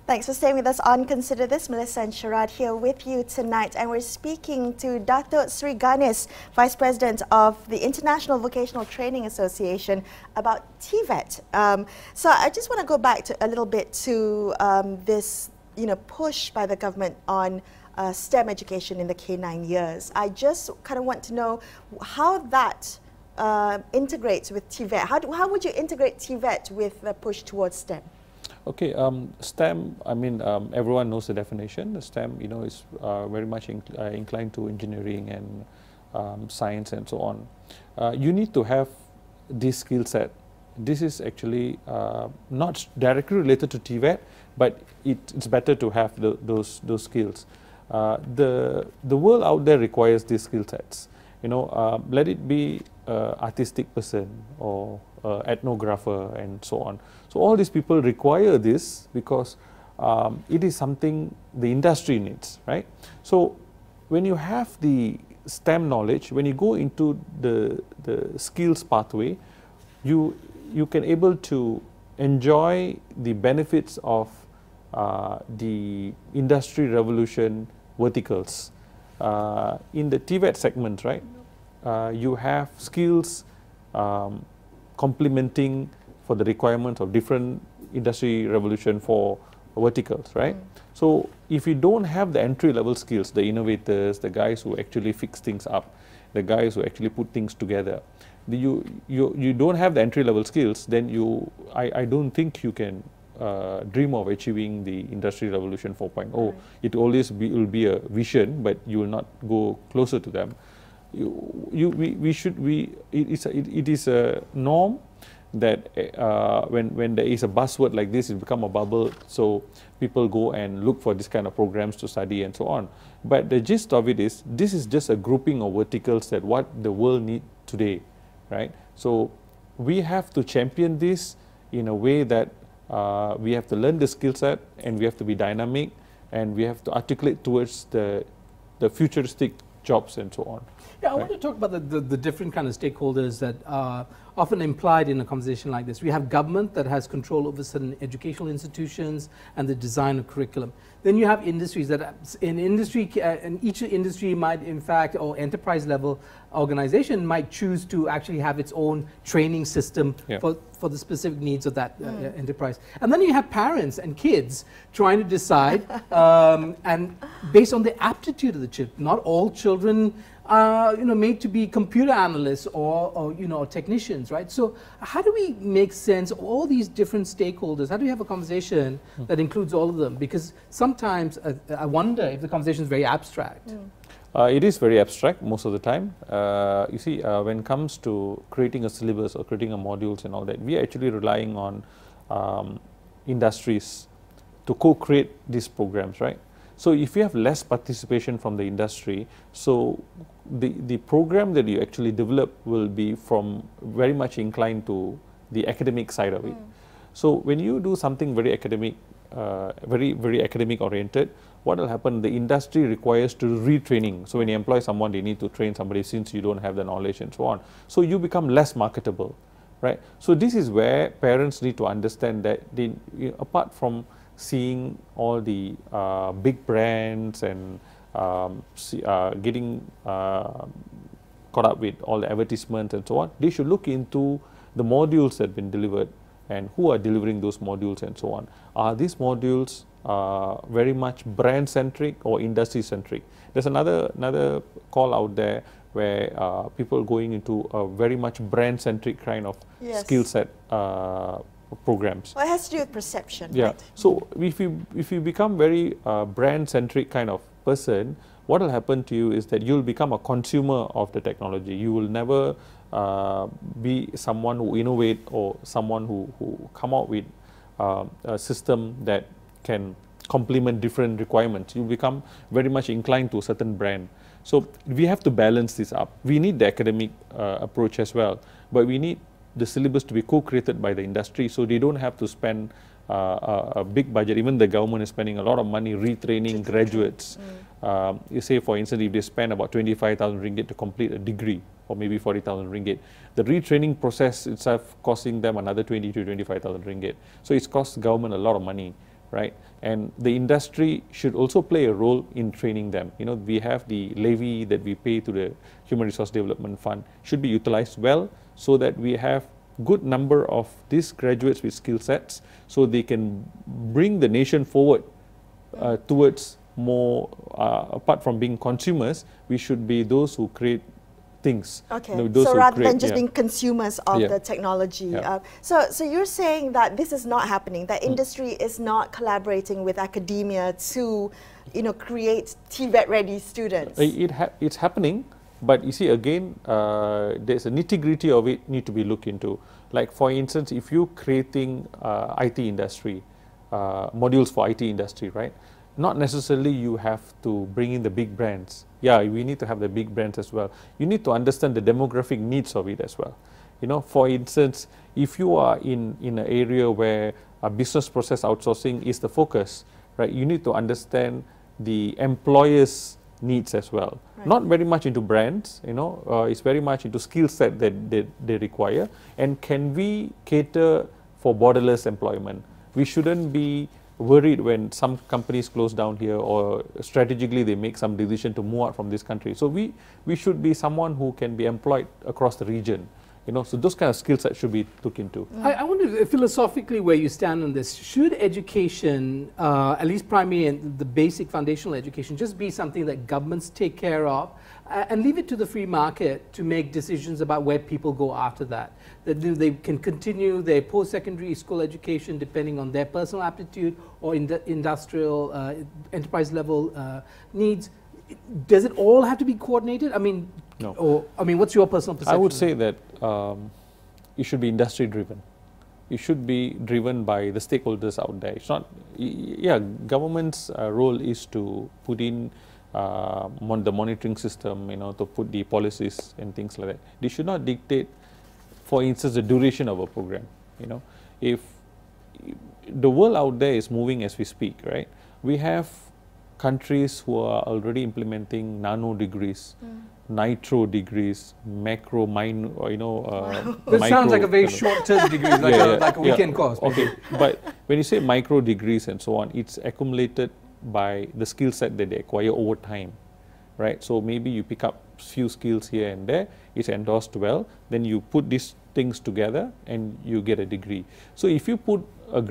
Thanks for staying with us on Consider This. Melissa and Sharad here with you tonight, and we're speaking to Dato' Sri Ganis, Vice President of the International Vocational Training Association, about TVET. So I just want to go back to a little bit to this, push by the government on STEM education in the K9 years. I just kind of want to know how that integrates with TVET. How would you integrate TVET with the push towards STEM? Okay, STEM, everyone knows the definition. STEM, is very much inclined to engineering and science and so on. You need to have this skill set. This is actually not directly related to TVET, but it's better to have those skills. The world out there requires these skill sets. Let it be artistic person or ethnographer and so on. So all these people require this because it is something the industry needs, right? So when you have the STEM knowledge, when you go into the skills pathway, you can able to enjoy the benefits of the industry revolution verticals. In the TVET segment, right, you have skills complementing for the requirements of different industry revolution for verticals, right? So if you don't have the entry-level skills, the innovators, the guys who actually fix things up, the guys who actually put things together, you don't have the entry-level skills, then I don't think you can dream of achieving the industry revolution 4.0. Right. It always will be a vision, but you will not go closer to them. It is a norm that when there is a buzzword like this, it become a bubble, so people go and look for this kind of programs to study and so on. But the gist of it is, this is just a grouping of verticals that what the world needs today, right? So we have to champion this in a way that we have to learn the skill set, and we have to be dynamic, and we have to articulate towards the futuristic jobs and so on. Yeah, I want to talk about the different kind of stakeholders that are often implied in a conversation like this. We have government that has control over certain educational institutions and the design of curriculum. Then you have industries that, and each industry might, in fact, or enterprise level organization might choose to actually have its own training system for the specific needs of that enterprise. And then you have parents and kids trying to decide, and based on the aptitude of the children. Not all children are made to be computer analysts or technicians, right? So how do we make sense of all these different stakeholders? How do we have a conversation that includes all of them? Because sometimes I wonder if the conversation is very abstract. It is very abstract most of the time. You see, when it comes to creating a syllabus or creating a modules and all that, we are actually relying on industries to co-create these programs, right? So if you have less participation from the industry, so the program that you actually develop will be from very much inclined to the academic side of it. So when you do something very academic, very academic oriented, what will happen? The industry requires to retraining. So when you employ someone, they need to train somebody since you don't have the knowledge and so on. So you become less marketable, right? So this is where parents need to understand that they, apart from seeing all the big brands and getting caught up with all the advertisements and so on, they should look into the modules that have been delivered and who are delivering those modules and so on. Are these modules very much brand-centric or industry-centric? There's another call out there where people going into a very much brand-centric kind of skill set programs. Well, it has to do with perception. Yeah. Right? So if you become very brand-centric kind of person, what will happen to you is that you'll become a consumer of the technology. You will never be someone who innovate or someone who come out with a system that can complement different requirements. You become very much inclined to a certain brand. So we have to balance this up. We need the academic approach as well, but we need the syllabus to be co-created by the industry, so they don't have to spend a big budget. Even the government is spending a lot of money retraining graduates. You say, for instance, if they spend about 25,000 ringgit to complete a degree, or maybe 40,000 ringgit, the retraining process itself costing them another 20 to 25,000 ringgit. So it's cost government a lot of money, right? And the industry should also play a role in training them. You know, we have the levy that we pay to the Human Resource Development Fund should be utilized well, so that we have good number of these graduates with skill sets, so they can bring the nation forward towards more, apart from being consumers, we should be those who create things. Okay, you know, those so who rather create, than just being consumers of the technology. So you're saying that this is not happening, that industry is not collaborating with academia to, you know, create TVET-ready students? It's happening, but you see, again, there's a nitty-gritty of it need to be looked into. Like, for instance, if you're creating IT industry, modules for IT industry, right? Not necessarily you have to bring in the big brands. Yeah, we need to have the big brands as well. You need to understand the demographic needs of it as well. You know, for instance, if you are in an area where a business process outsourcing is the focus, right? You need to understand the employer's needs as well. Right. Not very much into brands, you know, it's very much into skill set that they require. And can we cater for borderless employment? We shouldn't be worried when some companies close down here, or strategically they make some decision to move out from this country. So we should be someone who can be employed across the region. You know, so those kind of skill sets should be looked into. I wonder philosophically where you stand on this. Should education, at least primary and the basic foundational education, just be something that governments take care of and leave it to the free market to make decisions about where people go after that? That they can continue their post-secondary school education depending on their personal aptitude or industrial enterprise level needs. Does it all have to be coordinated? I mean, no. Or, I mean, what's your personal perception? I would say that it should be industry driven. It should be driven by the stakeholders out there. It's not, yeah, government's role is to put in the monitoring system, you know, to put the policies and things like that. They should not dictate, for instance, the duration of a program. You know, if the world out there is moving as we speak, right? We have countries who are already implementing nano degrees, nitro degrees, macro, you know. That sounds like a very short-term degree, like a weekend course. Okay, but when you say micro degrees and so on, it's accumulated by the skill set that they acquire over time, right? So maybe you pick up few skills here and there, it's endorsed well, then you put these things together and you get a degree. So if you put a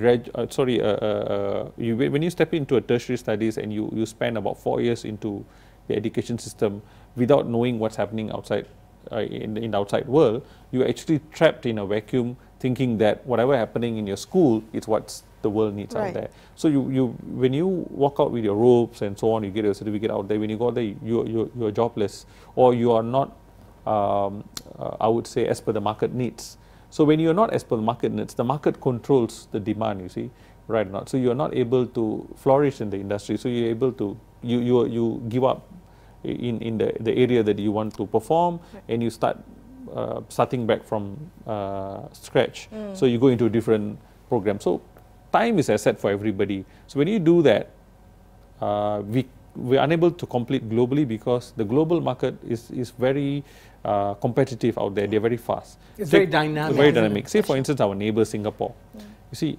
when you step into a tertiary studies and you spend about 4 years into the education system without knowing what's happening outside in the outside world, you're actually trapped in a vacuum thinking that whatever happening in your school is what the world needs out there. So when you walk out with your robes and so on, you get your certificate out there, when you go there, you're jobless, or you are not, I would say, as per the market needs. So when you're not as per the market needs, the market controls the demand, you see, right or not. So you're not able to flourish in the industry. So you're able to, you give up in the area that you want to perform, and you starting back from scratch. So you go into a different program. So time is asset for everybody. So when you do that, we're unable to compete globally because the global market is very competitive out there. They're very fast. It's very dynamic. Very dynamic. Say, for instance, our neighbor Singapore. You see,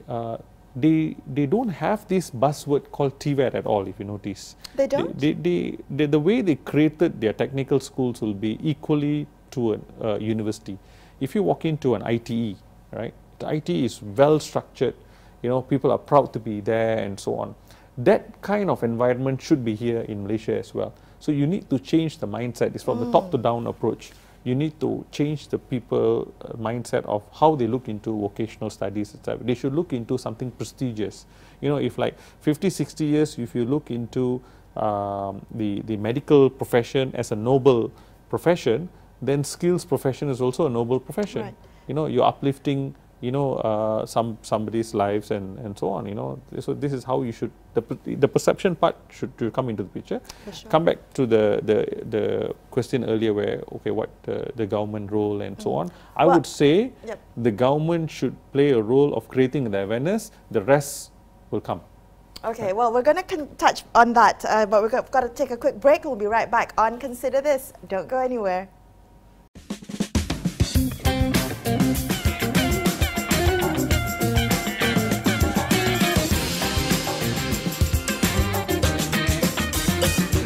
they don't have this buzzword called TVET at all, if you notice. They don't? The way they created their technical schools will be equally to a university. If you walk into an ITE, right, the ITE is well structured, you know, people are proud to be there and so on. That kind of environment should be here in Malaysia as well. So you need to change the mindset. It's from the top to down approach. You need to change the people mindset of how they look into vocational studies, etc. They should look into something prestigious. You know, if like 50, 60 years, if you look into the medical profession as a noble profession, then skills profession is also a noble profession. Right. You know, you're uplifting, you know, somebody's lives and so on, you know. So this is how you should, the perception part should come into the picture. Sure. Come back to the question earlier where, okay, what the government role and so on. I would say the government should play a role of creating the awareness, the rest will come. Okay, well, we're going to touch on that, but we've got to take a quick break. We'll be right back on Consider This. Don't go anywhere. Thank you.